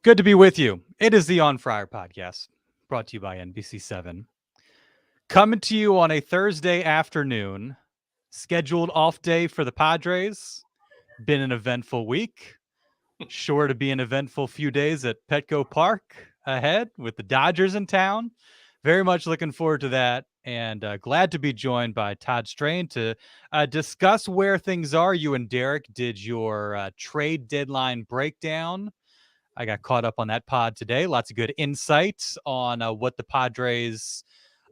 Good to be with you. It is the On Friar podcast, brought to you by NBC 7. Coming to you on a Thursday afternoon, scheduled off day for the Padres. Been an eventful week. Sure to be an eventful few days at Petco Park ahead with the Dodgers in town. Very much looking forward to that, and glad to be joined by Todd Strain to discuss where things are. You and Derek did your trade deadline breakdown. I got caught up on that pod today. Lots of good insights on what the Padres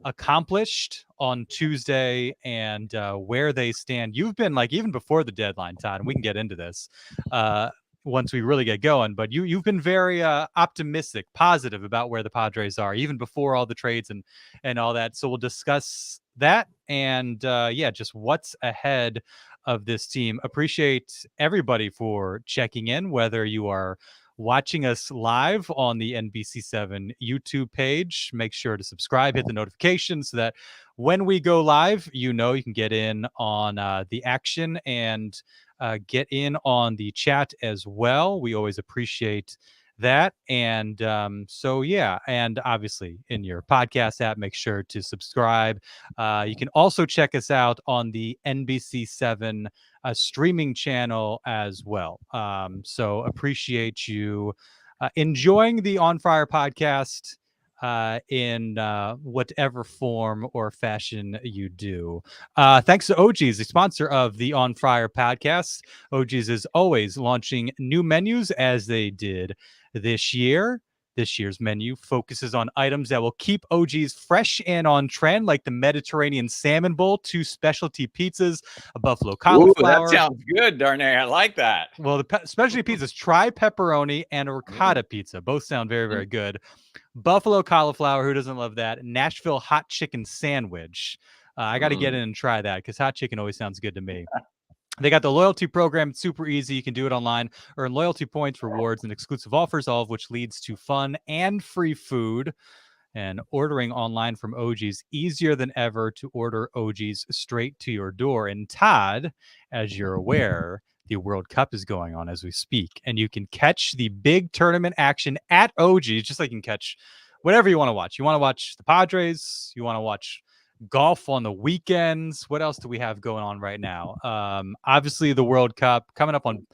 accomplished on Tuesday and where they stand. You've been like even before the deadline, Todd, and we can get into this once we really get going. But you've been very optimistic, positive about where the Padres are, even before all the trades and all that. So we'll discuss that and just what's ahead of this team. Appreciate everybody for checking in, whether you are watching us live on the NBC7 YouTube page. Make sure to subscribe, hit the notification so that when we go live, you can get in on the action and get in on the chat as well. We always appreciate that. And and obviously in your podcast app, make sure to subscribe. You can also check us out on the NBC7 streaming channel as well. So appreciate you enjoying the On Friar podcast in whatever form or fashion you do. Thanks to OG's, the sponsor of the On Friar podcast. OG's is always launching new menus as they did this year. This year's menu focuses on items that will keep OG's fresh and on trend, like the Mediterranean Salmon Bowl, 2 specialty pizzas, a buffalo cauliflower. Ooh, that sounds good, Darnay. I like that. Well, the specialty pizzas, try pepperoni and a ricotta pizza. Both sound very, very good. Buffalo cauliflower, who doesn't love that? Nashville hot chicken sandwich. I got to get in and try that because hot chicken always sounds good to me. They got the loyalty program. It's super easy. You can do it online, earn loyalty points, rewards, and exclusive offers, all of which leads to fun and free food. And ordering online from OG's easier than ever to order OG's straight to your door. And Todd, as you're aware, the World Cup is going on as we speak, and you can catch the big tournament action at OG's, just like you can catch whatever you want to watch. You want to watch the Padres, you want to watch golf on the weekends. What else do we have going on right now? Obviously the World Cup coming up on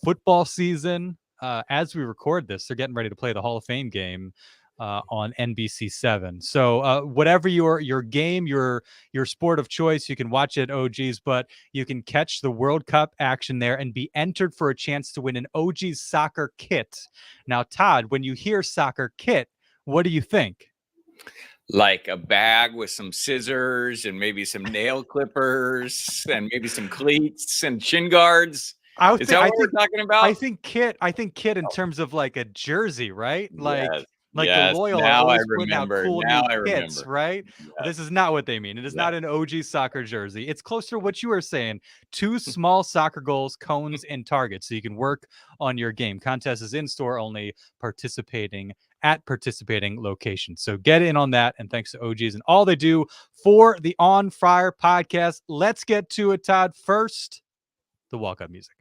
football season. As we record this, they're getting ready to play the Hall of Fame game on NBC 7. So whatever your game, your sport of choice, you can watch it at OG's, but you can catch the World Cup action there and be entered for a chance to win an OG's soccer kit. Now, Todd, when you hear soccer kit, what do you think? Like a bag with some scissors and maybe some nail clippers and maybe some cleats and shin guards. Is that what we're talking about? I think kit in terms of like a jersey, right? Like yes. the Loyal now always I putting out remember. cool Now new I remember. kits, right? Yes. This is not what they mean. It is not an OG soccer jersey. It's closer to what you were saying. 2 small soccer goals, cones, and targets, so you can work on your game. Contest is in-store only, participating locations. So get in on that, and thanks to OG's and all they do for the On Friar podcast. Let's get to it, Todd. First, the walk-up music.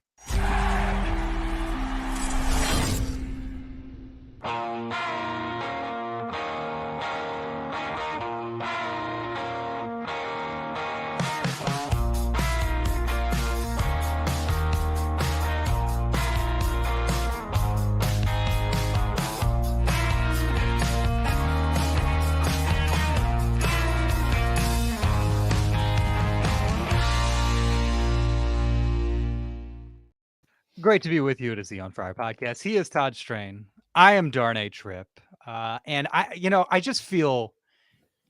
Great to be with you. It is the On Friar podcast. He is Todd Strain. I am Darnay Tripp. And I just feel,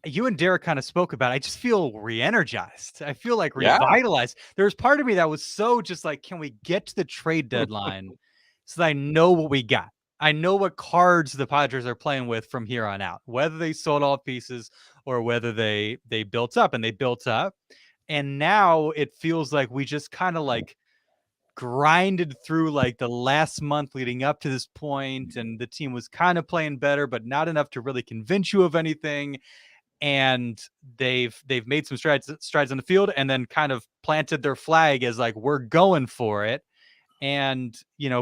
you and Derek kind of spoke about it. I just feel re-energized. I feel like revitalized. There's part of me that was so just like, can we get to the trade deadline so that I know what we got? I know what cards the Padres are playing with from here on out, whether they sold off pieces or whether they built up, and they built up. And now it feels like we just kind of like grinded through like the last month leading up to this point, and the team was kind of playing better, but not enough to really convince you of anything. And they've made some strides on the field, and then kind of planted their flag as like, we're going for it. And,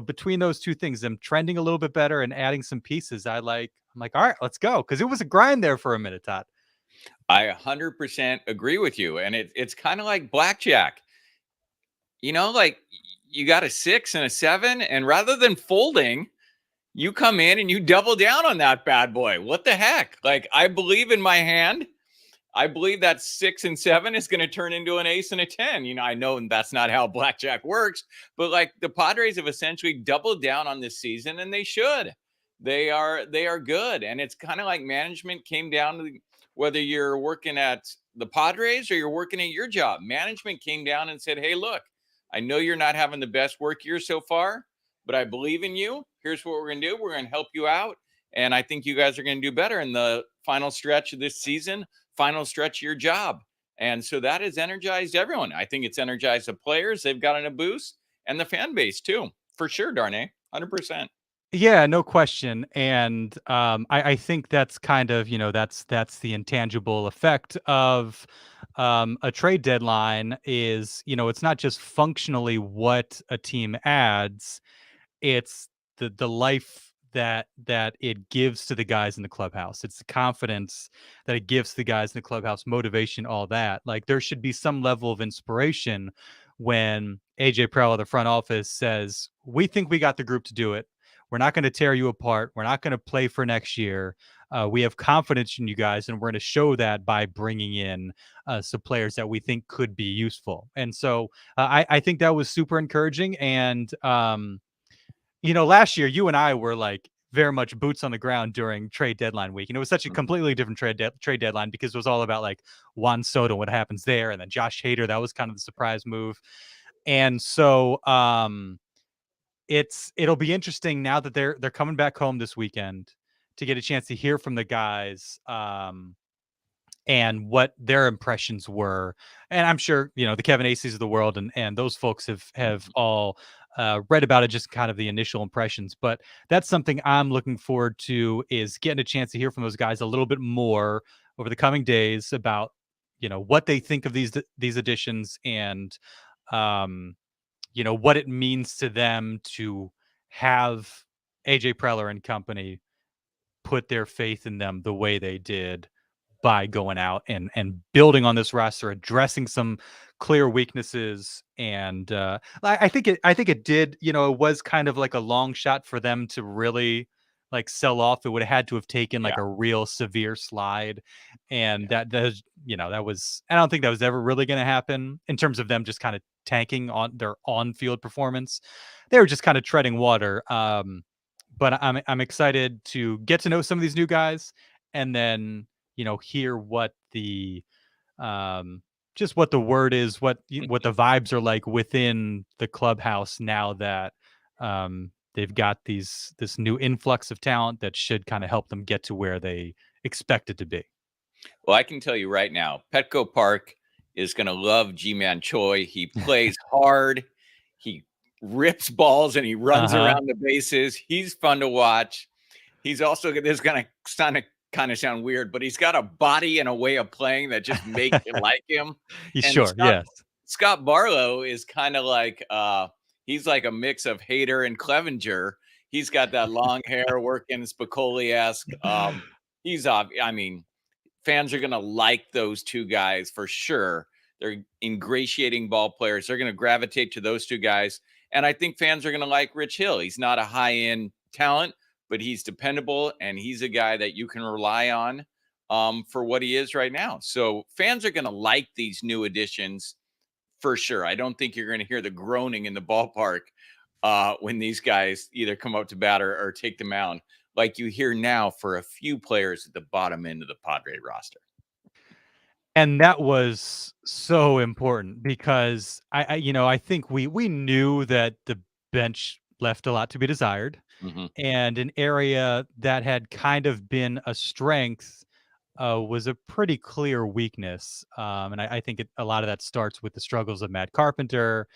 between those two things, them trending a little bit better and adding some pieces, I'm like, all right, let's go. Because it was a grind there for a minute, Todd. I 100% agree with you. And it's kind of like blackjack. Like you got a 6 and a 7, and rather than folding, you come in and you double down on that bad boy. What the heck? Like, I believe in my hand. I believe that 6 and 7 is going to turn into an ace and a 10. I know that's not how blackjack works, but like the Padres have essentially doubled down on this season, and they should. They are good. And it's kind of like management came down to whether you're working at the Padres or you're working at your job. Management came down and said, hey, look, I know you're not having the best work year so far, but I believe in you. Here's what we're going to do. We're going to help you out. And I think you guys are going to do better in the final stretch of this season, final stretch of your job. And so that has energized everyone. I think it's energized the players. They've gotten a boost, and the fan base too, for sure, Darnay, 100%. Yeah, no question. And I think that's kind of, that's the intangible effect of a trade deadline is, it's not just functionally what a team adds, it's the life that it gives to the guys in the clubhouse. It's the confidence that it gives to the guys in the clubhouse, motivation, all that. Like, there should be some level of inspiration when AJ Preller, the front office, says, we think we got the group to do it. We're not going to tear you apart. We're not going to play for next year. We have confidence in you guys, and we're going to show that by bringing in some players that we think could be useful. And so I think that was super encouraging. And last year you and I were like very much boots on the ground during trade deadline week, and it was such a completely different trade deadline because it was all about like Juan Soto, what happens there, and then Josh Hader. That was kind of the surprise move. And so it'll be interesting now that they're coming back home this weekend to get a chance to hear from the guys and what their impressions were. And I'm sure, the Kevin Ace's of the world and those folks have all read about it, just kind of the initial impressions. But that's something I'm looking forward to, is getting a chance to hear from those guys a little bit more over the coming days about, what they think of these additions, and what it means to them to have AJ Preller and company put their faith in them the way they did by going out and building on this roster, addressing some clear weaknesses. And I think it did, it was kind of like a long shot for them to really like sell off. It would have had to have taken like a real severe slide. And that was, I don't think that was ever really going to happen in terms of them just kind of tanking on their on-field performance. They were just kind of treading water. But I'm excited to get to know some of these new guys, and then hear what the just what the word is, what the vibes are like within the clubhouse now that they've got this new influx of talent that should kind of help them get to where they expected to be. Well, I can tell you right now, Petco Park is going to love G-Man Choi. He plays hard. He rips balls and he runs around the bases. He's fun to watch. He's also, this is going to kind of sound weird, but he's got a body and a way of playing that just makes you like him. Yes. Scott Barlow is kind of like, he's like a mix of Hader and Clevenger. He's got that long hair, working Spicoli-esque. Fans are going to like those two guys for sure. They're ingratiating ball players. They're going to gravitate to those two guys. And I think fans are going to like Rich Hill. He's not a high-end talent, but he's dependable, and he's a guy that you can rely on for what he is right now. So fans are going to like these new additions for sure. I don't think you're going to hear the groaning in the ballpark when these guys either come up to bat or take the mound, like you hear now for a few players at the bottom end of the Padre roster. And that was so important because I think we knew that the bench left a lot to be desired. And an area that had kind of been a strength was a pretty clear weakness. And I think a lot of that starts with the struggles of Matt Carpenter,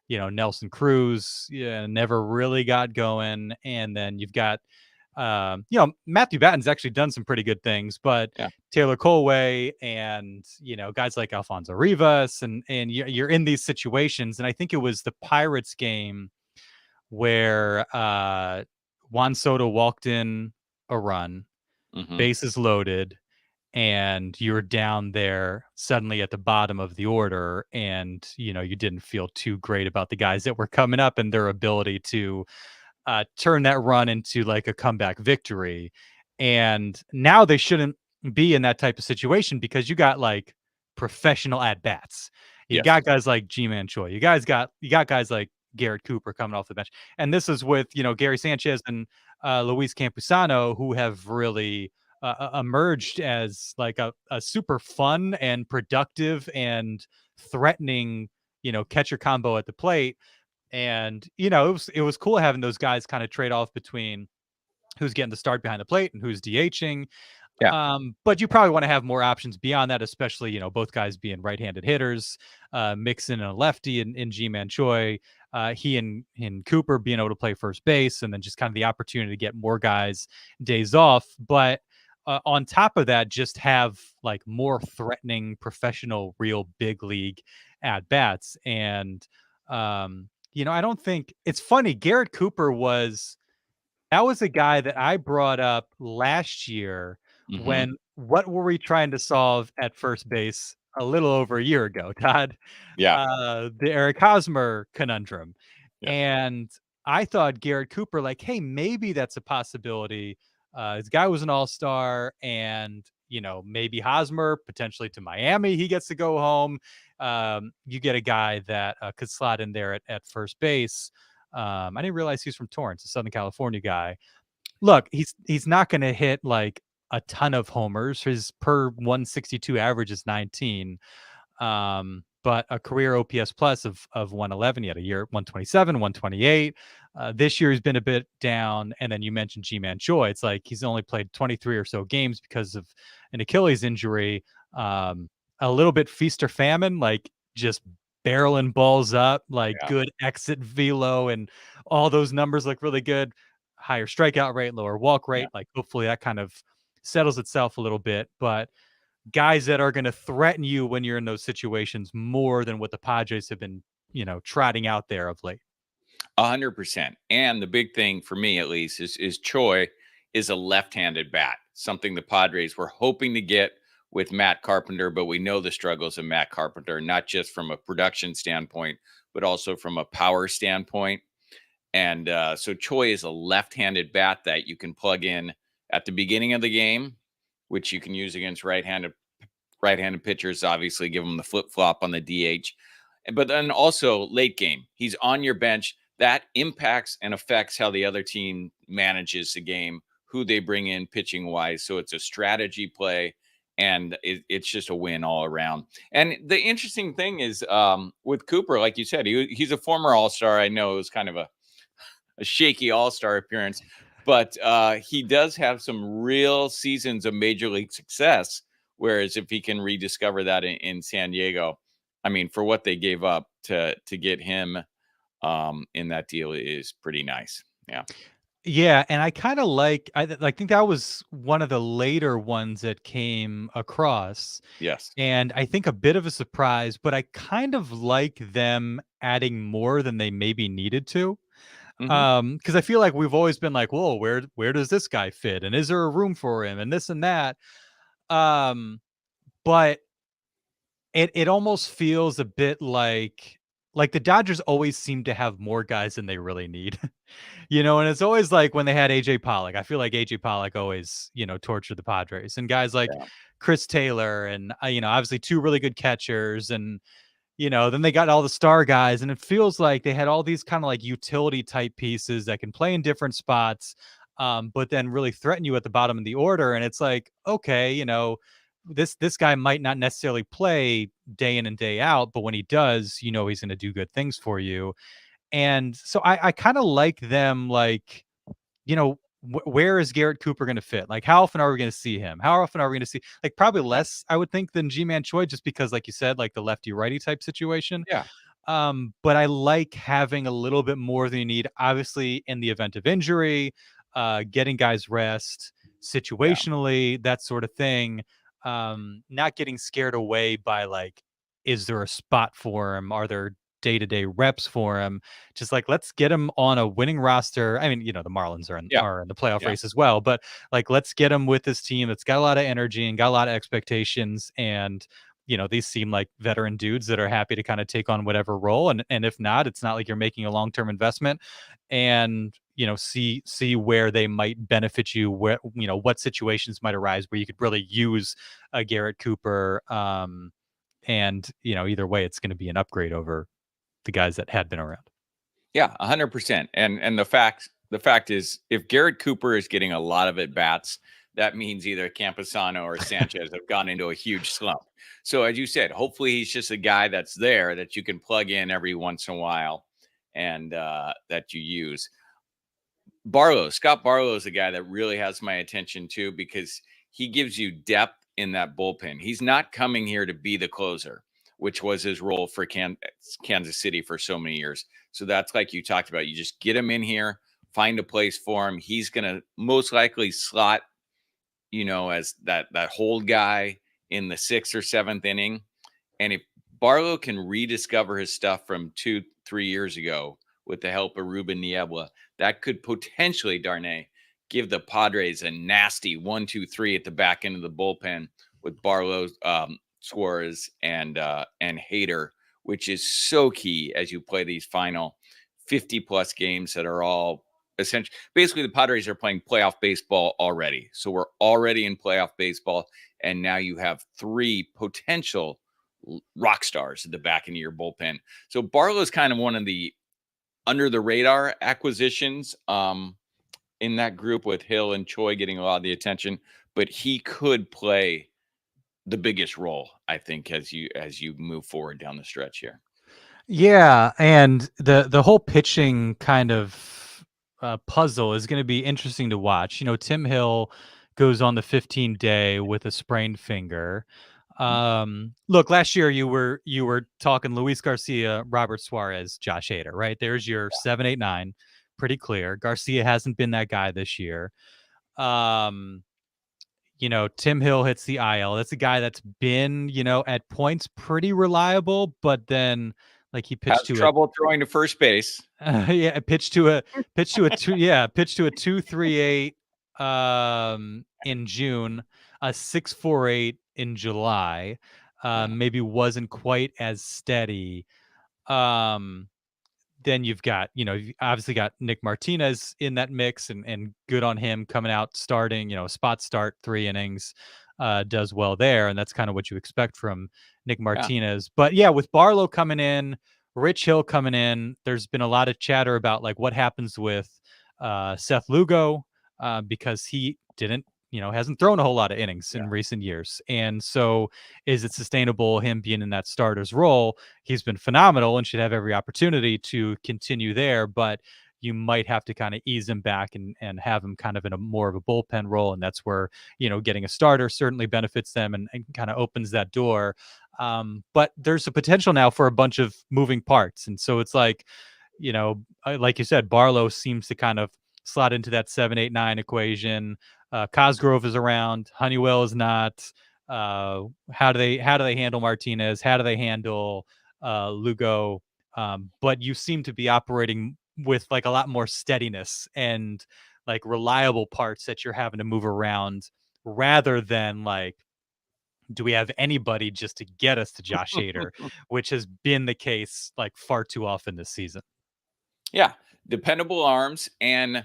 Nelson Cruz, never really got going. And then you've got, Matthew Batten's actually done some pretty good things, but Taylor Colway and, guys like Alfonso Rivas, and you're in these situations. And I think it was the Pirates game where Juan Soto walked in a run, bases loaded, and you're down there suddenly at the bottom of the order, and you didn't feel too great about the guys that were coming up and their ability to turn that run into like a comeback victory. And now they shouldn't be in that type of situation because you got like professional at bats. You Yes. got guys like G-Man Choi. You got guys like Garrett Cooper coming off the bench. And this is with, Gary Sanchez and Luis Campusano, who have really emerged as like a super fun and productive and threatening, catcher combo at the plate. And it was cool having those guys kind of trade off between who's getting the start behind the plate and who's DHing. Yeah. But you probably want to have more options beyond that, especially both guys being right-handed hitters, Mixon and a lefty in G-Man Choi, he and Cooper being able to play first base, and then just kind of the opportunity to get more guys days off. But on top of that, just have like more threatening, professional, real big league at bats. And I don't think it's funny. Garrett Cooper that was a guy that I brought up last year when what were we trying to solve at first base a little over a year ago, Todd? Yeah. The Eric Hosmer conundrum. Yes. And I thought Garrett Cooper, like, hey, maybe that's a possibility. This guy was an all-star, and maybe Hosmer potentially to Miami. He gets to go home. You get a guy that could slot in there at first base. I didn't realize he's from Torrance, a Southern California guy. Look, he's not going to hit like a ton of homers. His per 162 average is 19. But a career OPS plus of 111. He had a year 127, 128. This year he's been a bit down. And then you mentioned G-Man Choi. It's like he's only played 23 or so games because of an Achilles injury. A little bit feast or famine, like just barreling balls up, like good exit velo, and all those numbers look really good. Higher strikeout rate, lower walk rate. Like hopefully that kind of settles itself a little bit. But guys that are going to threaten you when you're in those situations more than what the Padres have been, trotting out there of late. 100%. And the big thing for me, at least, is Choi is a left-handed bat, something the Padres were hoping to get with Matt Carpenter, but we know the struggles of Matt Carpenter, not just from a production standpoint, but also from a power standpoint. And so Choi is a left-handed bat that you can plug in at the beginning of the game, which you can use against right-handed pitchers, obviously give them the flip-flop on the DH. But then also late game, he's on your bench. That impacts and affects how the other team manages the game, who they bring in pitching wise. So it's a strategy play, and it's just a win all around. And the interesting thing is with Cooper, like you said, he's a former All-Star. I know it was kind of a shaky All-Star appearance, but he does have some real seasons of major league success. Whereas if he can rediscover that in San Diego, I mean, for what they gave up to get him in that deal is pretty nice. Yeah. Yeah, and I kind of I think that was one of the later ones that came across. Yes. And I think a bit of a surprise, but I kind of like them adding more than they maybe needed to. Because I feel like we've always been like, whoa, where does this guy fit? And is there a room for him? And this and that. But it almost feels a bit like the Dodgers always seem to have more guys than they really need. And it's always like when they had AJ Pollock. I feel like AJ Pollock always, tortured the Padres, and guys like Chris Taylor and obviously two really good catchers, and then they got all the star guys, and it feels like they had all these kind of like utility type pieces that can play in different spots, but then really threaten you at the bottom of the order. And it's like, okay, this guy might not necessarily play day in and day out, but when he does, he's going to do good things for you. And so I kind of like them, like, where is Garrett Cooper going to fit? Like, how often are we going to see him? How often are we going to see, like, probably less, I would think, than G-Man Choi, just because, like you said, like the lefty righty type situation. Yeah. But I like having a little bit more than you need, obviously, in the event of injury, getting guys rest situationally, that sort of thing. Not getting scared away by like, is there a spot for him? Are there day-to-day reps for him. Just like, let's get him on a winning roster. I mean, the Marlins are Yeah. in the playoff Yeah. race as well, but like, let's get him with this team that's got a lot of energy and got a lot of expectations. And these seem like veteran dudes that are happy to kind of take on whatever role. And if not, it's not like you're making a long-term investment. And see where they might benefit you, where what situations might arise where you could really use a Garrett Cooper. And either way, it's going to be an upgrade over the guys that had been around. Yeah, 100%. And the fact is, if Garrett Cooper is getting a lot of at bats, that means either Campusano or Sanchez have gone into a huge slump. So as you said, hopefully he's just a guy that's there that you can plug in every once in a while and that you use. Scott Barlow is a guy that really has my attention too, because he gives you depth in that bullpen. He's not coming here to be the closer, which was his role for Kansas City for so many years. So that's like you talked about. You just get him in here, find a place for him. He's going to most likely slot, as that hold guy in the 6th or 7th inning. And if Barlow can rediscover his stuff from 2-3 years ago with the help of Ruben Niebla, that could potentially, Darnay, give the Padres a nasty 1-2-3 at the back end of the bullpen with Barlow, Suarez, and Hader, which is so key as you play these final 50-plus games that are all essentially. Basically, the Padres are playing playoff baseball already. So we're already in playoff baseball, and now you have 3 potential rock stars at the back end of your bullpen. So Barlow is kind of one of the under-the-radar acquisitions in that group, with Hill and Choi getting a lot of the attention, but he could play the biggest role, I think, as you move forward down the stretch here. Yeah, and the whole pitching kind of puzzle is going to be interesting to watch. Tim Hill goes on the 15-day with a sprained finger. Look, last year you were talking Luis Garcia, Robert Suarez, Josh Hader, right? There's your 7, 8, 9. Pretty clear. Garcia hasn't been that guy this year. Tim Hill hits the IL. That's a guy that's been, at points pretty reliable, but then like he pitched to trouble throwing to first base. Pitched to a 2.38 in June, a 6.48 in July. Maybe wasn't quite as steady. Then you've got, you've obviously got Nick Martinez in that mix, and good on him coming out, starting, spot start, 3 innings, does well there. And that's kind of what you expect from Nick Martinez. But yeah, with Barlow coming in, Rich Hill coming in, there's been a lot of chatter about like what happens with Seth Lugo, because he didn't, hasn't thrown a whole lot of innings in recent years. And so is it sustainable, him being in that starter's role? He's been phenomenal and should have every opportunity to continue there, but you might have to kind of ease him back and have him kind of in a more of a bullpen role. And that's where, getting a starter certainly benefits them and kind of opens that door. But there's a potential now for a bunch of moving parts. And so it's like, like you said, Barlow seems to kind of slot into that 7, 8, 9 equation. Cosgrove is around. Honeywell is not. How do they handle Martinez? How do they handle Lugo? But you seem to be operating with like a lot more steadiness and like reliable parts that you're having to move around, rather than like, do we have anybody just to get us to Josh Hader, which has been the case like far too often this season. Yeah, dependable arms and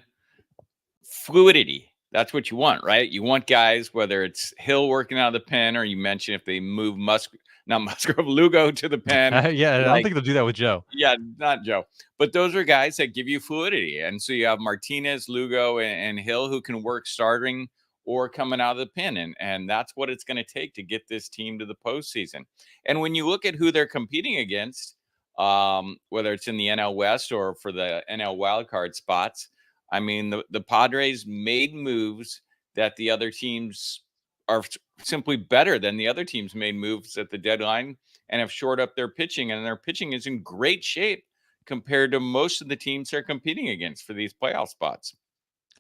fluidity. That's what you want, right? You want guys, whether it's Hill working out of the pen, or you mentioned if they move Lugo to the pen. I don't think they'll do that with Joe. Yeah, not Joe. But those are guys that give you fluidity. And so you have Martinez, Lugo, and Hill who can work starting or coming out of the pen. And that's what it's going to take to get this team to the postseason. And when you look at who they're competing against, whether it's in the NL West or for the NL wildcard spots, I mean, the Padres made moves that the other teams are simply better than the other teams made moves at the deadline and have shored up their pitching. And their pitching is in great shape compared to most of the teams they're competing against for these playoff spots.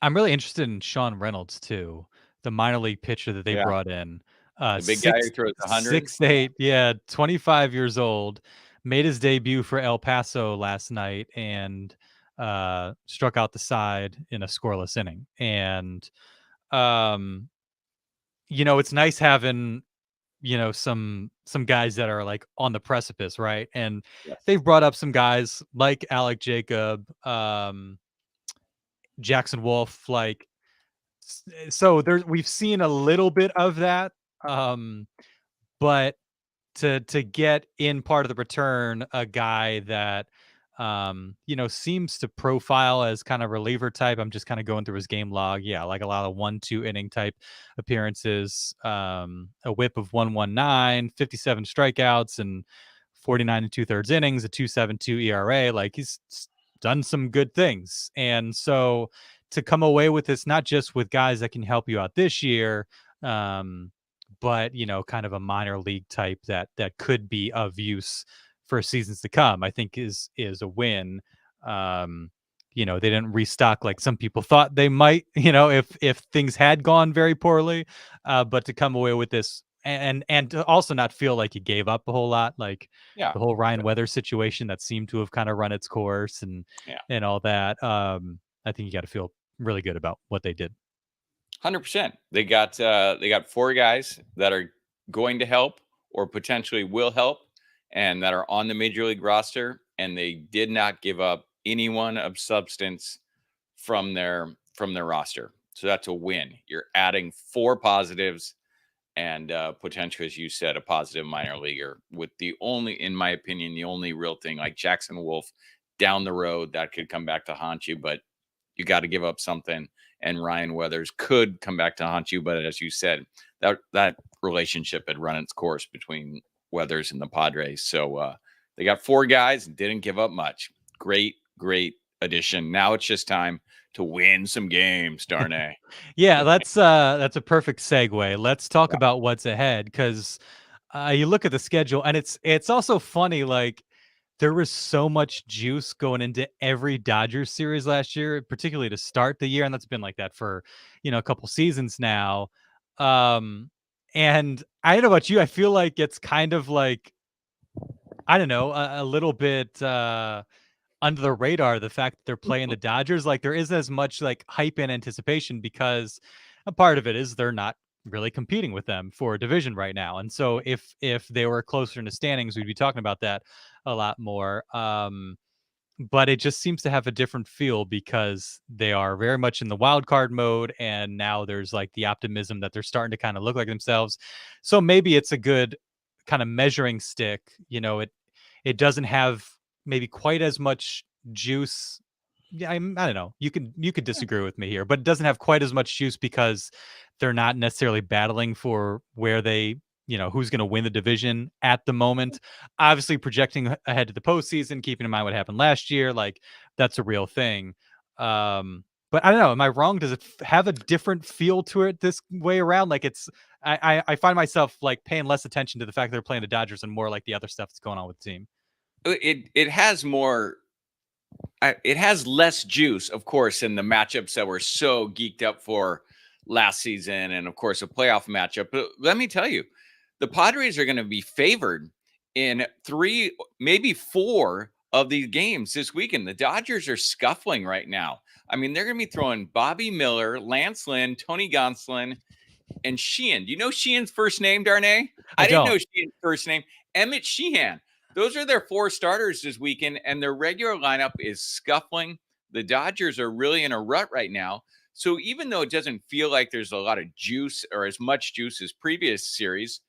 I'm really interested in Sean Reynolds too, the minor league pitcher that they brought in. The big guy who throws 100. 6'8", 25 years old. made his debut for El Paso last night and struck out the side in a scoreless inning. And um, it's nice having some guys that are like on the precipice, right? And Yes. they've brought up some guys like Alec Jacob, Jackson Wolf, like so there's we've seen a little bit of that. Um, but to get in part of the return a guy that seems to profile as kind of reliever type. I'm just kind of going through his game log. Yeah, like a lot of 1-2 inning type appearances, a whip of 119, 57 strikeouts and 49 and 2/3 innings, a 2.72 ERA. Like he's done some good things. And so to come away with this, not just with guys that can help you out this year, um, but kind of a minor league type that could be of use for seasons to come, I think is a win. They didn't restock like some people thought they might, if things had gone very poorly. But to come away with this and to also not feel like you gave up a whole lot, like Yeah. the whole Ryan Weather situation that seemed to have kind of run its course Yeah. and all that. I think you got to feel really good about what they did. 100%. They got 4 guys that are going to help or potentially will help, and that are on the major league roster, and they did not give up anyone of substance from their roster. So that's a win. You're adding 4 positives and potentially, as you said, a positive minor leaguer with in my opinion, the only real thing like Jackson Wolf down the road that could come back to haunt you, but you got to give up something. And Ryan Weathers could come back to haunt you, but as you said, that relationship had run its course between Weathers and the Padres. So they got 4 guys and didn't give up much. Great addition. Now it's just time to win some games, Darnay. Yeah, that's a perfect segue. Let's talk about what's ahead because you look at the schedule and it's also funny. Like there was so much juice going into every Dodgers series last year, particularly to start the year, and that's been like that for a couple seasons now. And I don't know about you, I feel like it's kind of like I don't know a little bit. Under the radar, the fact that they're playing the Dodgers, like there isn't as much like hype and anticipation because a part of it is they're not really competing with them for a division right now. And so if they were closer in the standings, we'd be talking about that a lot more. But it just seems to have a different feel because they are very much in the wild card mode, and now there's like the optimism that they're starting to kind of look like themselves. So maybe it's a good kind of measuring stick. It doesn't have maybe quite as much juice. Yeah, I don't know. You could disagree with me here, but it doesn't have quite as much juice because they're not necessarily battling for where they, who's going to win the division at the moment. Obviously, projecting ahead to the postseason, keeping in mind what happened last year, like that's a real thing. But I don't know. Am I wrong? Does it have a different feel to it this way around? Like I find myself like paying less attention to the fact that they're playing the Dodgers and more like the other stuff that's going on with the team. It has more. It has less juice, of course, in the matchups that we're so geeked up for last season, and of course a playoff matchup. But let me tell you, the Padres are going to be favored in 3, maybe 4 of these games this weekend. The Dodgers are scuffling right now. I mean, they're going to be throwing Bobby Miller, Lance Lynn, Tony Gonsolin, and Sheehan. Do you know Sheehan's first name, Darnay? I didn't know Sheehan's first name. Emmett Sheehan. Those are their 4 starters this weekend, and their regular lineup is scuffling. The Dodgers are really in a rut right now. So even though it doesn't feel like there's a lot of juice or as much juice as previous series,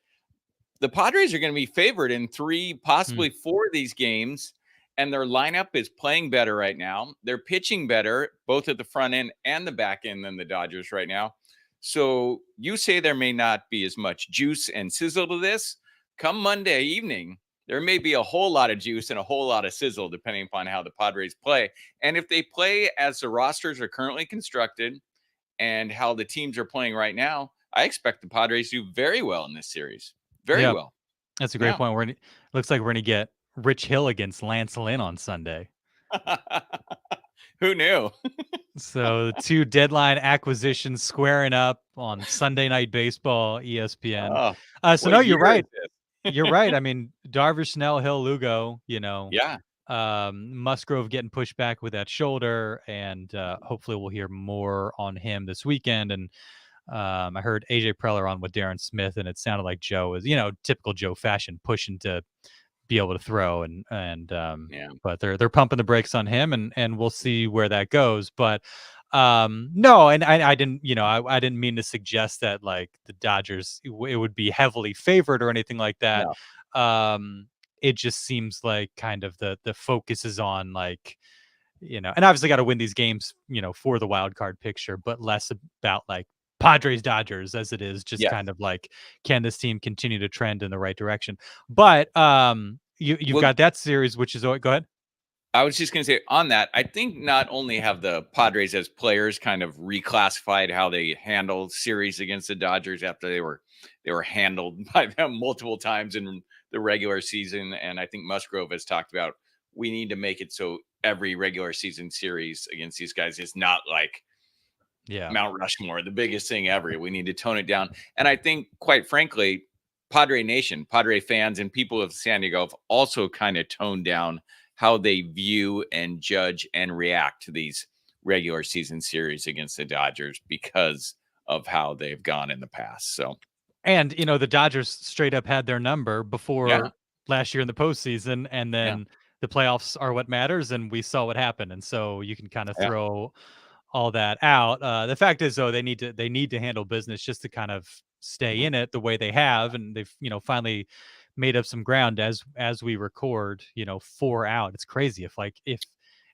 the Padres are going to be favored in 3, possibly 4 of these games, and their lineup is playing better right now. They're pitching better, both at the front end and the back end than the Dodgers right now. So you say there may not be as much juice and sizzle to this. Come Monday evening, there may be a whole lot of juice and a whole lot of sizzle, depending upon how the Padres play. And if they play as the rosters are currently constructed and how the teams are playing right now, I expect the Padres to do very well in this series. Very well. That's a great point. Looks like we're going to get Rich Hill against Lance Lynn on Sunday. Who knew? So the 2 deadline acquisitions squaring up on Sunday Night Baseball, ESPN. So no, you're right. You're right. I mean, Darvish, Snell, Hill, Lugo, Yeah. Musgrove getting pushed back with that shoulder, and hopefully we'll hear more on him this weekend. And I heard AJ Preller on with Darren Smith, and it sounded like Joe is, typical Joe fashion, pushing to be able to throw, Yeah. but they're pumping the brakes on him, and we'll see where that goes. But no, and I didn't, I didn't mean to suggest that like the Dodgers it would be heavily favored or anything like that. No. It just seems like kind of the focus is on like, and obviously got to win these games, for the wild card picture, but less about like Padres Dodgers as it is just Yes. kind of like, can this team continue to trend in the right direction? But you've got that series, which is, go ahead. I was just going to say on that, I think not only have the Padres as players kind of reclassified how they handled series against the Dodgers after they were handled by them multiple times in the regular season. And I think Musgrove has talked about, we need to make it so every regular season series against these guys is not like Mount Rushmore, the biggest thing ever. We need to tone it down. And I think, quite frankly, Padre Nation, Padre fans, and people of San Diego have also kind of toned down how they view and judge and react to these regular season series against the Dodgers because of how they've gone in the past. So, and the Dodgers straight up had their number before last year in the postseason, and then the playoffs are what matters, and we saw what happened. And so you can kind of throw all that out. The fact is, though, they need to handle business just to kind of stay in it the way they have, and they've finally made up some ground as we record. 4 out. It's crazy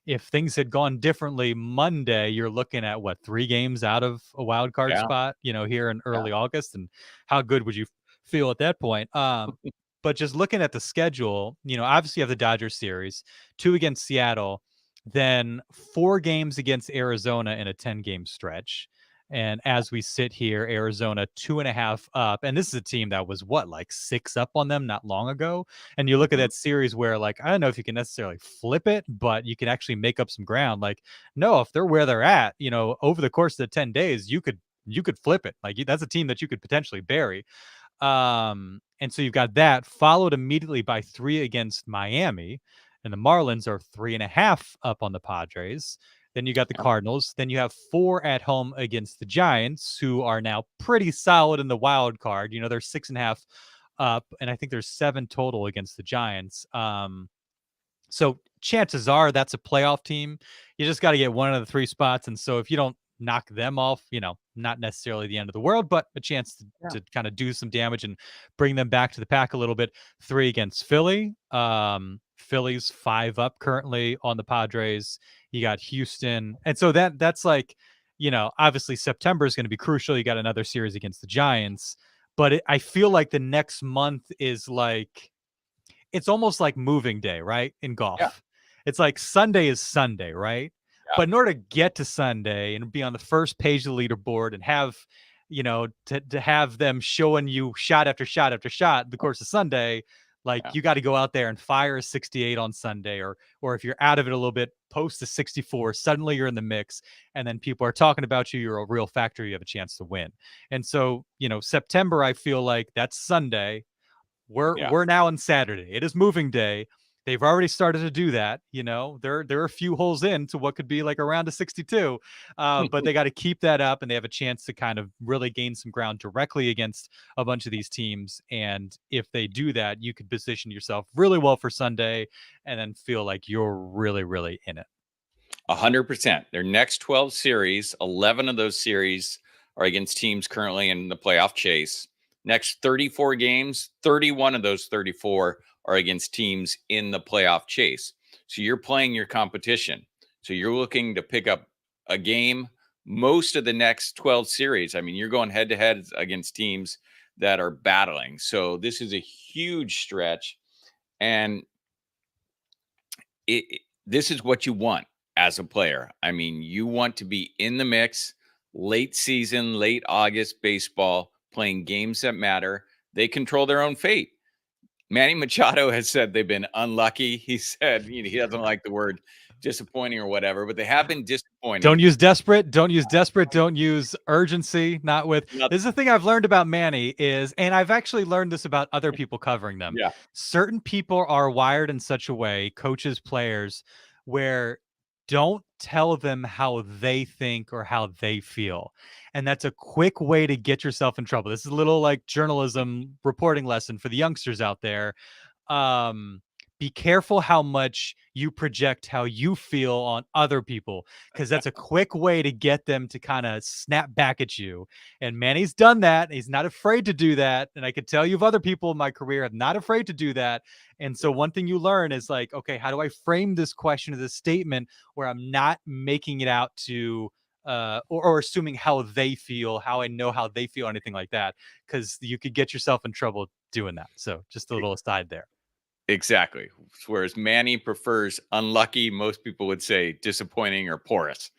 if things had gone differently Monday, you're looking at what, 3 games out of a wild card spot, here in early August, and how good would you feel at that point? But just looking at the schedule, obviously you have the Dodgers series, 2 against Seattle, then 4 games against Arizona in a 10-game stretch. And as we sit here, Arizona 2.5 up. And this is a team that was like 6 up on them not long ago. And you look at that series where, like, I don't know if you can necessarily flip it, but you can actually make up some ground. Like, no, if they're where they're at, over the course of the 10 days, you could flip it. Like, that's a team that you could potentially bury. And so you've got that followed immediately by 3 against Miami, and the Marlins are 3.5 up on the Padres. Then you got the Cardinals. Then you have 4 at home against the Giants, who are now pretty solid in the wild card. They're 6.5 up, and I think there's 7 total against the Giants. So chances are that's a playoff team. You just got to get one of the 3 spots. And so if you don't knock them off, not necessarily the end of the world, but a chance to kind of do some damage and bring them back to the pack a little bit. 3 against Philly. Philly's 5 up currently on the Padres. You got Houston. And so that's like, obviously September is going to be crucial. You got another series against the Giants, but I feel like the next month is like, it's almost like moving day, right? In golf. Yeah. It's like Sunday is Sunday, right? Yeah. But in order to get to Sunday and be on the first page of the leaderboard and have, to have them showing you shot after shot after shot the course of Sunday, like you got to go out there and fire a 68 on Sunday, or if you're out of it a little bit, post a 64. Suddenly you're in the mix, and then people are talking about you. You're a real factor. You have a chance to win. And so, September, I feel like that's Sunday. We're now on Saturday. It is moving day. They've already started to do that. They're a few holes into what could be like around a 62, but they got to keep that up, and they have a chance to kind of really gain some ground directly against a bunch of these teams. And if they do that, you could position yourself really well for Sunday, and then feel like you're really, really in it. 100%. Their next 12 series, 11 of those series are against teams currently in the playoff chase. Next 34 games, 31 of those 34 are against teams in the playoff chase. So you're playing your competition. So you're looking to pick up a game most of the next 12 series. I mean, you're going head to head against teams that are battling. So this is a huge stretch. And this is what you want as a player. I mean, you want to be in the mix, late season, late August baseball, playing games that matter. They control their own fate. Manny Machado has said they've been unlucky. He said he doesn't like the word disappointing or whatever, but they have been disappointing. Don't use desperate. Don't use desperate. Don't use urgency. Not with. Not- This is the thing I've learned about Manny is, and I've actually learned this about other people covering them. Yeah. Certain people are wired in such a way, coaches, players, where don't tell them how they think or how they feel. And that's a quick way to get yourself in trouble. This is a little like journalism reporting lesson for the youngsters out there. Be careful how much you project how you feel on other people, because that's a quick way to get them to kind of snap back at you. And Manny's done that. He's not afraid to do that. And I could tell you of other people in my career are not afraid to do that. And so one thing you learn is like, okay, how do I frame this question or this statement where I'm not making it out to or assuming how they feel, how I know how they feel, anything like that, because you could get yourself in trouble doing that. So just a little aside there. Exactly. Whereas Manny prefers unlucky, most people would say disappointing or porous.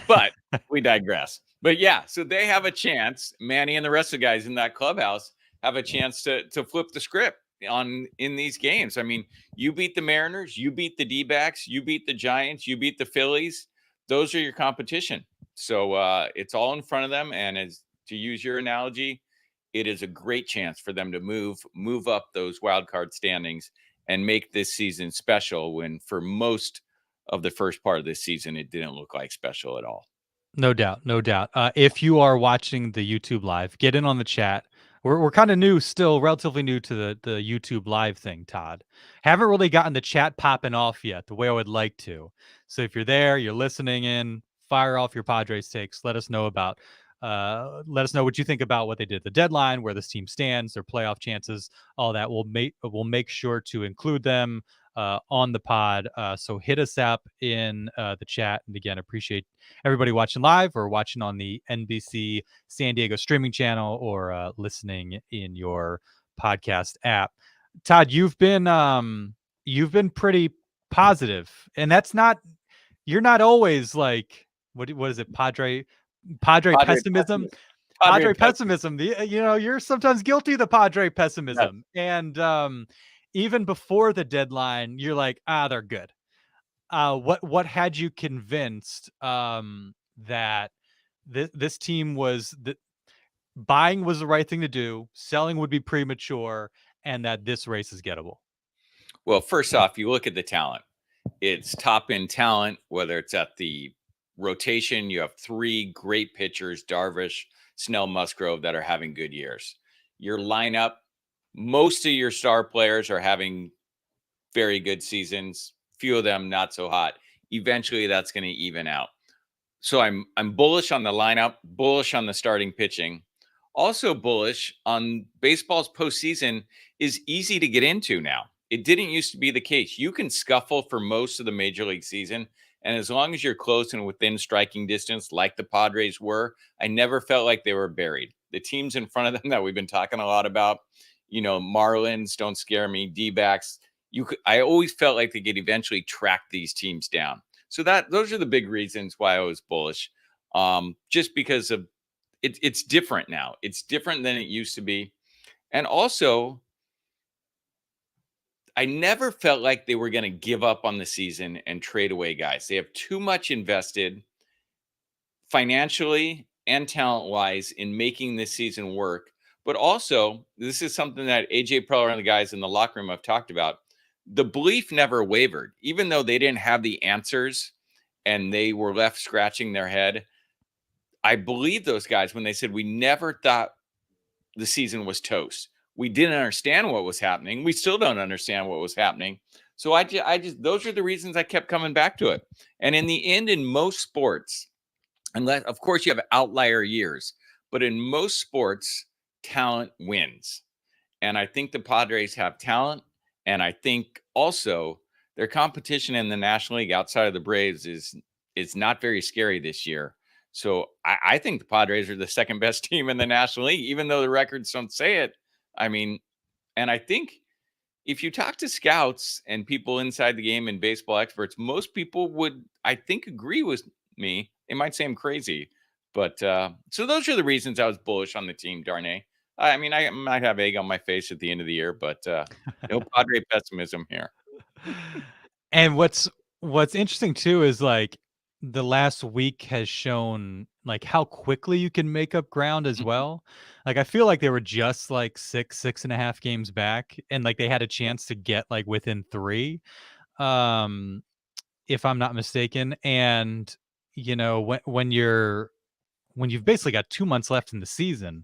But we digress. But yeah, so they have a chance. Manny and the rest of the guys in that clubhouse have a chance to flip the script in these games. I mean, you beat the Mariners, you beat the D-backs, you beat the Giants, you beat the Phillies. Those are your competition. So it's all in front of them. And as to use your analogy, it is a great chance for them to move up those wild card standings and make this season special, when for most of the first part of this season, it didn't look like special at all. No doubt, no doubt. If you are watching the YouTube live, get in on the chat. We're kind of new still, relatively new to the YouTube live thing, Todd. Haven't really gotten the chat popping off yet the way I would like to. So if you're there, you're listening in, fire off your Padres takes. Let us know what you think about what they did at the deadline, where this team stands, their playoff chances, all that. We'll make sure to include them on the pod. So hit us up in the chat. And again, appreciate everybody watching live or watching on the NBC San Diego streaming channel or listening in your podcast app. Todd, you've been pretty positive, and you're not always like what is it, Padre pessimism. Padre pessimism. You're sometimes guilty of the Padre pessimism. Yes. And even before the deadline, you're like, they're good. What had you convinced that this team buying was the right thing to do, selling would be premature, and that this race is gettable? Well, first off, you look at the talent. It's top end talent, whether it's at the rotation. You have three great pitchers, Darvish, Snell, Musgrove, that are having good years. Your lineup, most of your star players are having very good seasons. Few of them not so hot. Eventually, that's going to even out. So I'm bullish on the lineup, bullish on the starting pitching. Also bullish on baseball's postseason is easy to get into now. It didn't used to be the case. You can scuffle for most of the major league season, and as long as you're close and within striking distance, like the Padres were, I never felt like they were buried. The teams in front of them that we've been talking a lot about, Marlins don't scare me, D-backs. I always felt like they could eventually track these teams down. So those are the big reasons why I was bullish. Just because of it's different now. It's different than it used to be. And also, I never felt like they were going to give up on the season and trade away guys. They have too much invested financially and talent-wise in making this season work. But also, this is something that AJ Preller and the guys in the locker room have talked about. The belief never wavered, even though they didn't have the answers and they were left scratching their head. I believe those guys when they said we never thought the season was toast. We didn't understand what was happening. We still don't understand what was happening. So I just those are the reasons I kept coming back to it. And in the end, in most sports, unless of course you have outlier years, but in most sports, talent wins. And I think the Padres have talent. And I think also their competition in the National League outside of the Braves is not very scary this year. So I think the Padres are the second best team in the National League, even though the records don't say it. I mean, and I think if you talk to scouts and people inside the game and baseball experts, most people would, I think, agree with me. They might say I'm crazy. But so those are the reasons I was bullish on the team, Darnay. I mean, I might have egg on my face at the end of the year, but no Padre pessimism here. And what's what's interesting too is like the last week has shown like how quickly you can make up ground as Mhm. well. Like I feel like they were just like 6.5 games back, and like they had a chance to get like within 3. Um, if I'm not mistaken. And when you've basically got 2 months left in the season,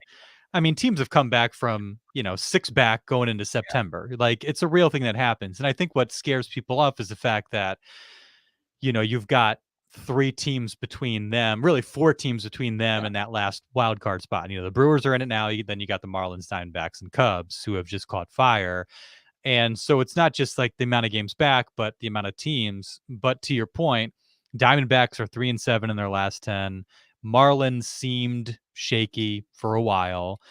I mean, teams have come back from, 6 back going into September. Like, it's a real thing that happens. And I think what scares people off is the fact that, you've got 3 teams between them, really 4 teams between them Yeah. and that last wild card spot. The Brewers are in it now. Then you got the Marlins, Diamondbacks, and Cubs who have just caught fire. And so it's not just like the amount of games back, but the amount of teams. But to your point, Diamondbacks are 3-7 in their last 10. Marlins seemed shaky for a while.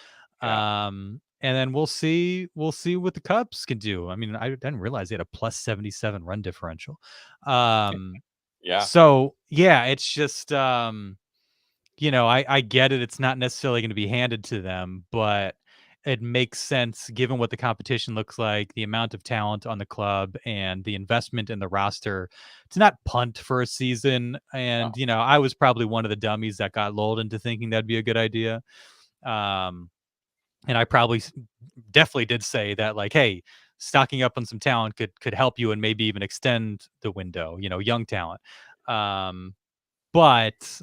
Yeah. And then we'll see what the Cubs can do. I mean, I didn't realize they had a plus 77 run differential. Um, Yeah. so yeah, it's just I get it. It's not necessarily going to be handed to them, but it makes sense given what the competition looks like, the amount of talent on the club, and the investment in the roster to not punt for a season. And, No. I was probably one of the dummies that got lulled into thinking that'd be a good idea. Um, and I probably definitely did say that, like, hey, stocking up on some talent could help you and maybe even extend the window, young talent. Um, but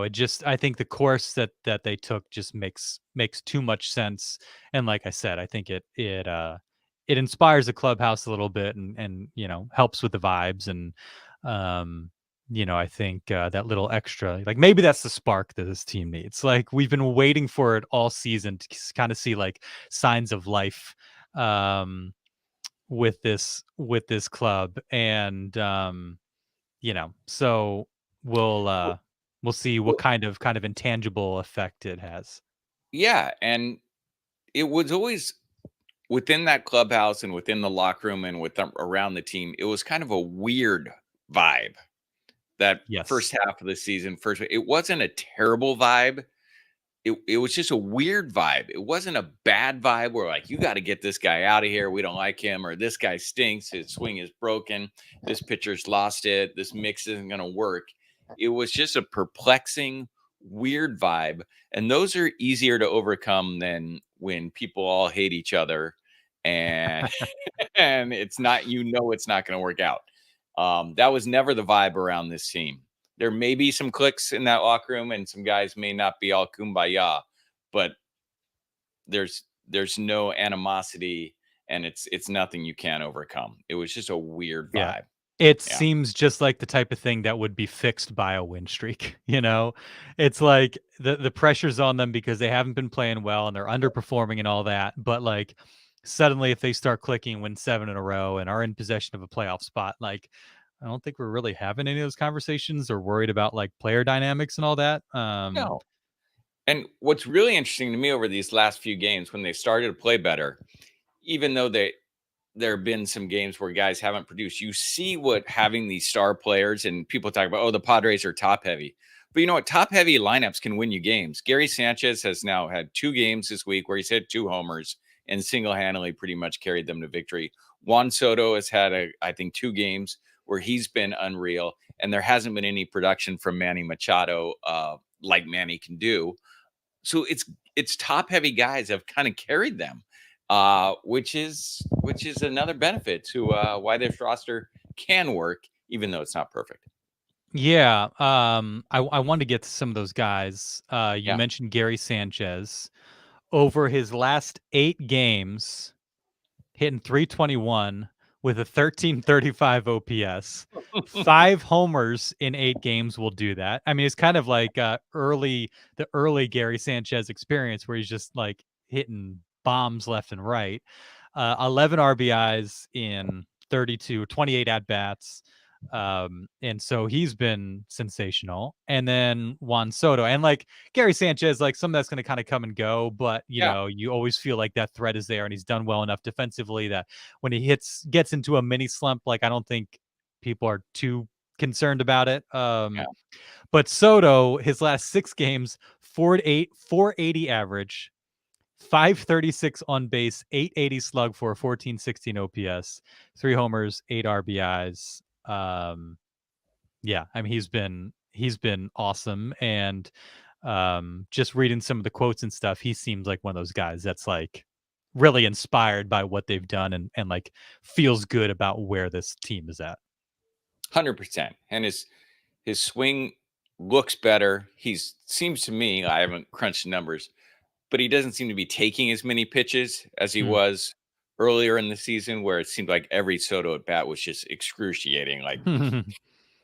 it just, I think the course that they took just makes too much sense. And like I said, I think it inspires the clubhouse a little bit, and helps with the vibes. And I think that little extra, like, maybe that's the spark that this team needs. Like, we've been waiting for it all season to kind of see like signs of life with this club. And so we'll uh we'll see what Well, kind of intangible effect it has. yeah, and it was always within that clubhouse and within the locker room and around the team. It was kind of a weird vibe that first Yes. half of the season. It wasn't a terrible vibe. It was just a weird vibe. It wasn't a bad vibe where like you got to get this guy out of here. We don't like him, or this guy stinks. His swing is broken. This pitcher's lost it. This mix isn't going to work. It was just a perplexing, weird vibe, and those are easier to overcome than when people all hate each other, and and it's not going to work out. That was never the vibe around this team. There may be some clicks in that locker room, and some guys may not be all kumbaya, but there's no animosity, and it's nothing you can't overcome. It was just a weird Yeah. vibe. It Yeah. seems just like the type of thing that would be fixed by a win streak, you know? It's like the pressure's on them because they haven't been playing well and they're underperforming and all that. But like suddenly if they start clicking, win 7 in a row and are in possession of a playoff spot, like I don't think we're really having any of those conversations or worried about like player dynamics and all that. No. And what's really interesting to me over these last few games when they started to play better, even though there have been some games where guys haven't produced. You see what having these star players, and people talk about, oh, the Padres are top heavy. But you know what? Top heavy lineups can win you games. Gary Sanchez has now had 2 games this week where he's hit 2 homers and single handedly pretty much carried them to victory. Juan Soto has had, I think, 2 games where he's been unreal. And there hasn't been any production from Manny Machado like Manny can do. So it's top heavy guys have kind of carried them, which is another benefit to why this roster can work, even though it's not perfect. Yeah. I wanted to get to some of those guys. You Yeah. mentioned Gary Sanchez. Over his last 8 games, hitting 321 with a 1335 OPS. 5 homers in 8 games will do that. I mean, it's kind of like the early Gary Sanchez experience where he's just like hitting bombs left and right. 11 RBIs in 28 at bats. And so he's been sensational. And then Juan Soto and like Gary Sanchez, like some of that's going to kind of come and go, but Yeah. you always feel like that threat is there, and he's done well enough defensively that when he gets into a mini slump, like I don't think people are too concerned about it. Yeah. But Soto, his last 6 games, 480 average, 536 on base, 880 slug for 1416 OPS, 3 homers, 8 RBIs. Yeah, I mean he's been awesome, and just reading some of the quotes and stuff, he seems like one of those guys that's like really inspired by what they've done and like feels good about where this team is at. 100%. And his swing looks better. Seems to me, I haven't crunched the numbers, but he doesn't seem to be taking as many pitches as he was earlier in the season, where it seemed like every Soto at bat was just excruciating. Like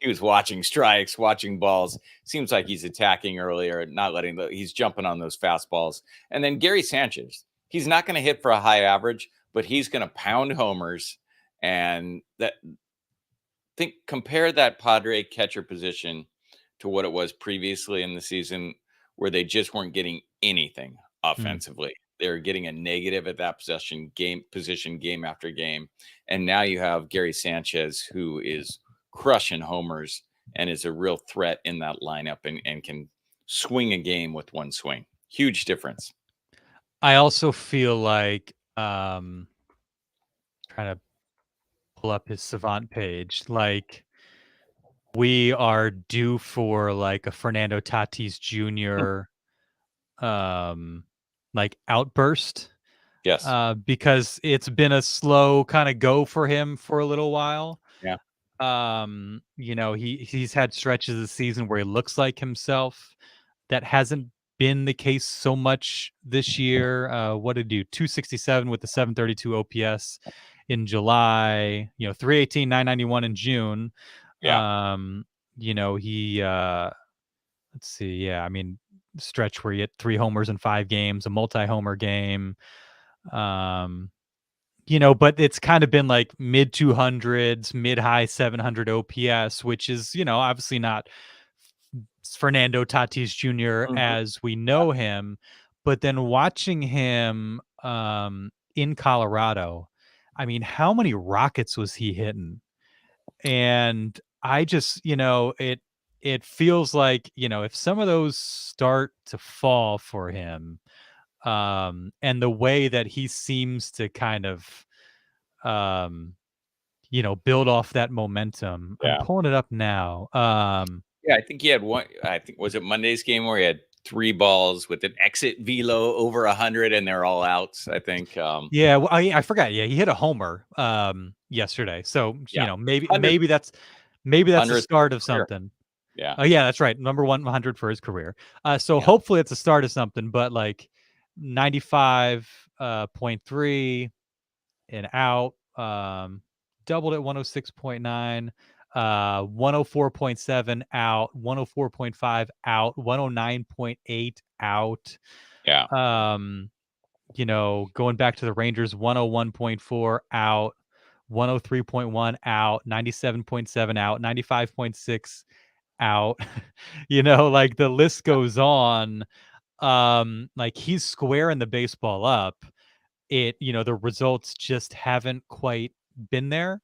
he was watching strikes, watching balls. Seems like he's attacking earlier, not letting he's jumping on those fastballs. And then Gary Sanchez, he's not going to hit for a high average, but he's going to pound homers. And compare that Padre catcher position to what it was previously in the season, where they just weren't getting anything offensively. They're getting a negative at that position game after game. And now you have Gary Sanchez, who is crushing homers and is a real threat in that lineup and can swing a game with one swing. Huge difference. I also feel like trying to pull up his Savant page, like we are due for like a Fernando Tatis Jr. Like outburst. Yes. Because it's been a slow kind of go for him for a little while. Yeah. You know, he's had stretches of the season where he looks like himself. That hasn't been the case so much this year. What did he do? 267 with the 732 OPS in July, you know, 318, 991 in June. Yeah. You know, he let's see, yeah, I mean, stretch where he hit 3 homers in 5 games, a multi-homer game. You know, but it's kind of been like mid 200s, mid high 700 OPS, which is, you know, obviously not Fernando Tatis Jr. as we know him. But then watching him in Colorado, I mean, how many rockets was he hitting? And I just, you know, it feels like, you know, if some of those start to fall for him, and the way that he seems to kind of you know, build off that momentum. Yeah. I'm pulling it up now. Yeah, I think he had one. I think was it Monday's game where he had 3 balls with an exit velo over 100, and they're all outs. I think. Yeah, well, I forgot. Yeah, he hit a homer yesterday. So you know, maybe that's the start of something. Yeah. Oh yeah, that's right. Number 100 for his career. So hopefully it's a start of something. But like 95.3 and out. Doubled at 106.9. 104.7 out, 104.5 out, 109.8 out. Yeah. You know, going back to the Rangers, 101.4 out, 103.1 out, 97.7 out, 95.6 out. You know, like the list goes on. Like he's squaring the baseball up. You know, the results just haven't quite been there.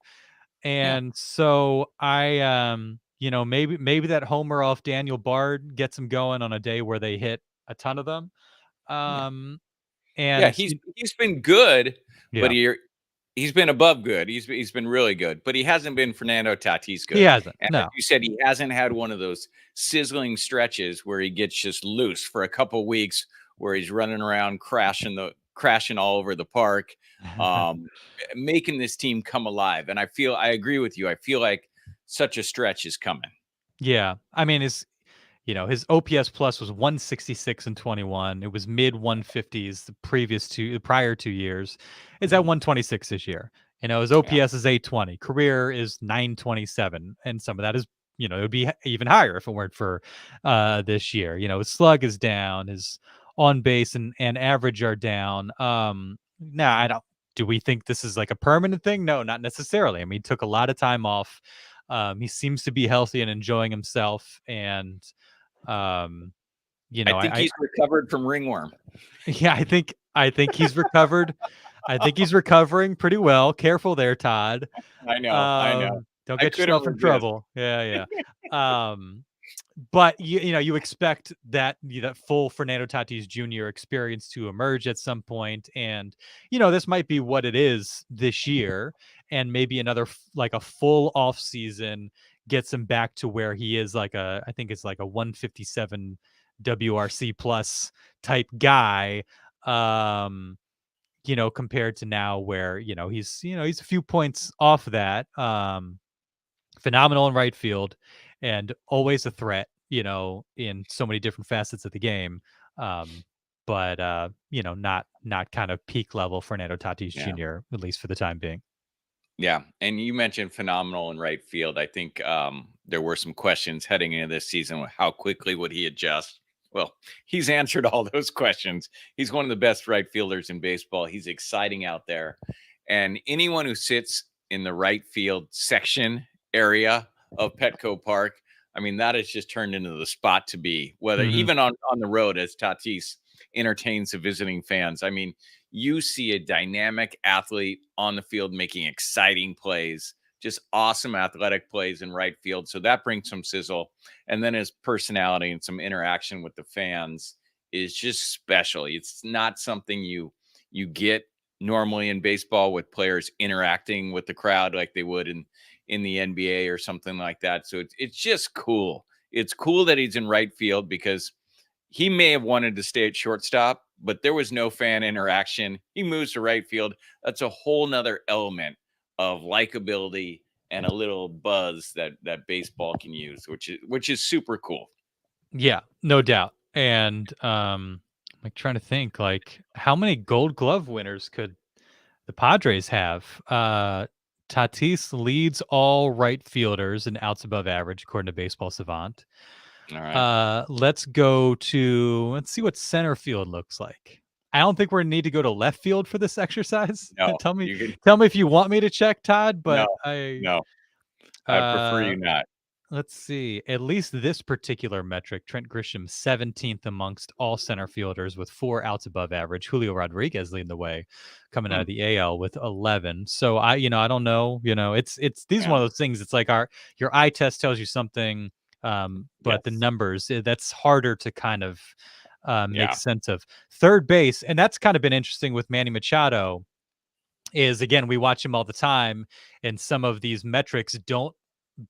And so I you know, maybe that homer off Daniel Bard gets him going on a day where they hit a ton of them. And he's been good, but yeah. he's been above good. He's been really good, but he hasn't been Fernando Tatis good. He hasn't. And No. as you said, he hasn't had one of those sizzling stretches where he gets just loose for a couple weeks, where he's running around crashing all over the park, making this team come alive. And I agree with you. I feel like such a stretch is coming. Yeah. I mean, you know, his OPS plus was 166 and 21. It was mid 150s the prior 2 years. It's at 126 this year. You know, his OPS is 820. Career is 927. And some of that is, you know, it would be even higher if it weren't for this year. You know, his slug is down, his on base and average are down. Do we think this is like a permanent thing? No, not necessarily. I mean, he took a lot of time off. He seems to be healthy and enjoying himself. And you know, I think he's recovered from ringworm. Yeah, I think he's recovered. I think he's recovering pretty well. Careful there, Todd. I know. Don't get yourself in trouble. Yeah. But you expect that that full Fernando Tatis Jr. experience to emerge at some point, and this might be what it is this year, and maybe another like a full off season gets him back to where he is like I think it's like a 157 WRC plus type guy. Compared to now where he's a few points off that. Phenomenal in right field and always a threat, in so many different facets of the game. But not kind of peak level Fernando Tatis Yeah. Jr., at least for the time being. Yeah. And you mentioned phenomenal in right field. I think there were some questions heading into this season. How quickly would he adjust? Well, he's answered all those questions. He's one of the best right fielders in baseball. He's exciting out there. And anyone who sits in the right field section area of Petco Park, I mean, that has just turned into the spot to be, whether even on the road as Tatis entertains the visiting fans. I mean, you see a dynamic athlete on the field making exciting plays, just awesome athletic plays in right field. So that brings some sizzle. And then his personality and some interaction with the fans is just special. It's not something you get normally in baseball with players interacting with the crowd like they would in the NBA or something like that. So it's just cool. It's cool that he's in right field because he may have wanted to stay at shortstop, but there was no fan interaction. He moves to right field. That's a whole nother element of likability and a little buzz that baseball can use, which is super cool. Yeah, no doubt. And like trying to think like how many Gold Glove winners could the Padres have? Tatis leads all right fielders in outs above average according to Baseball Savant. All right. Let's see what center field looks like. I don't think we need to go to left field for this exercise. No, tell me you can. if you want me to check, Todd, but No. I prefer you not. Let's see. At least this particular metric, Trent Grisham 17th amongst all center fielders with 4 outs above average. Julio Rodriguez leading the way coming out of the AL with 11. So I don't know, it's these one of those things. It's like your eye test tells you something, but the numbers, that's harder to kind of make sense of. Third base, and that's kind of been interesting with Manny Machado, is again, we watch him all the time, and some of these metrics don't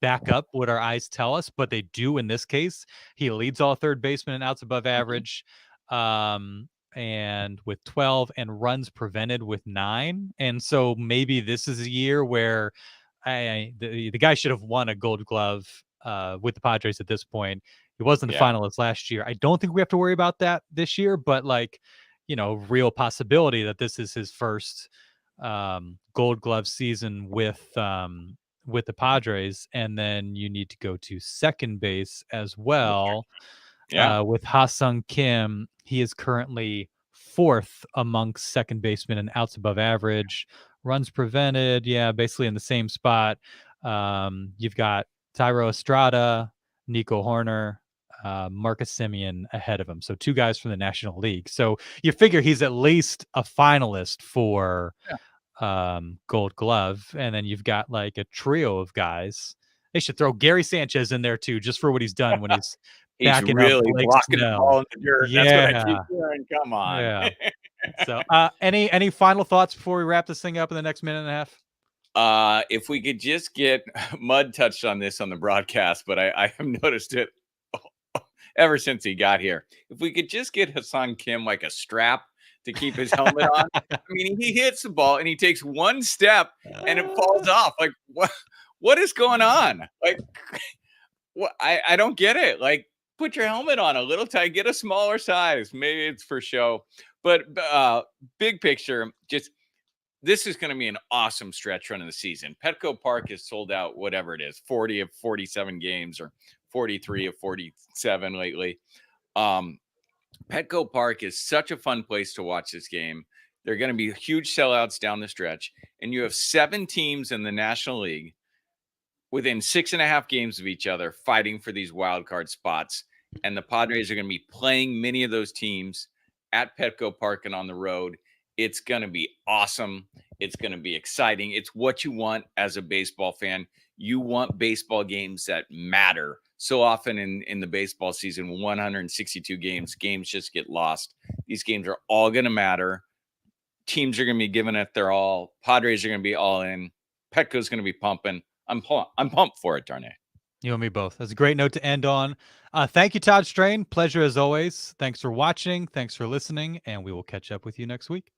back up what our eyes tell us, but they do in this case. He leads all third basemen in outs above average, and with 12, and runs prevented with 9. And so maybe this is a year where the guy should have won a Gold Glove with the Padres at this point. He wasn't the finalist last year. I don't think we have to worry about that this year, but real possibility that this is his first Gold Glove season with the Padres. And then you need to go to second base as well. With Ha-Sung Kim, he is currently 4th amongst second basemen in outs above average, runs prevented. Basically in the same spot. You've got Thairo Estrada, Nico Horner, Marcus Semien ahead of him. So 2 guys from the National League. So you figure he's at least a finalist for Gold Glove. And then you've got like a trio of guys. They should throw Gary Sanchez in there too, just for what he's done when he's backing really up Blake blocking Snell. the ball in the dirt. That's what I keep hearing. Come on. Yeah. So any final thoughts before we wrap this thing up in the next minute and a half? If we could just get Mud touched on this on the broadcast, but I have noticed it ever since he got here. If we could just get Ha-Sung Kim like a strap to keep his helmet on. I mean, he hits the ball and he takes one step and it falls off. Like, what is going on? Like, what? I don't get it. Like, put your helmet on a little tight, get a smaller size. Maybe it's for show, but big picture, just this is going to be an awesome stretch run of the season. Petco Park is sold out, whatever it is, 40 of 47 games or 43 of 47 lately. Petco Park is such a fun place to watch this game. There are going to be huge sellouts down the stretch, and you have 7 teams in the National League within 6.5 games of each other fighting for these wild card spots. And the Padres are going to be playing many of those teams at Petco Park and on the road. It's going to be awesome. It's going to be exciting. It's what you want as a baseball fan. You want baseball games that matter. So often in the baseball season, 162 games just get lost. These games are all going to matter. Teams are going to be giving it their all. Padres are going to be all in. Petco's going to be pumping. I'm pumped for it, Darnay. You and me both. That's a great note to end on. Thank you, Todd Strain. Pleasure as always. Thanks for watching. Thanks for listening. And we will catch up with you next week.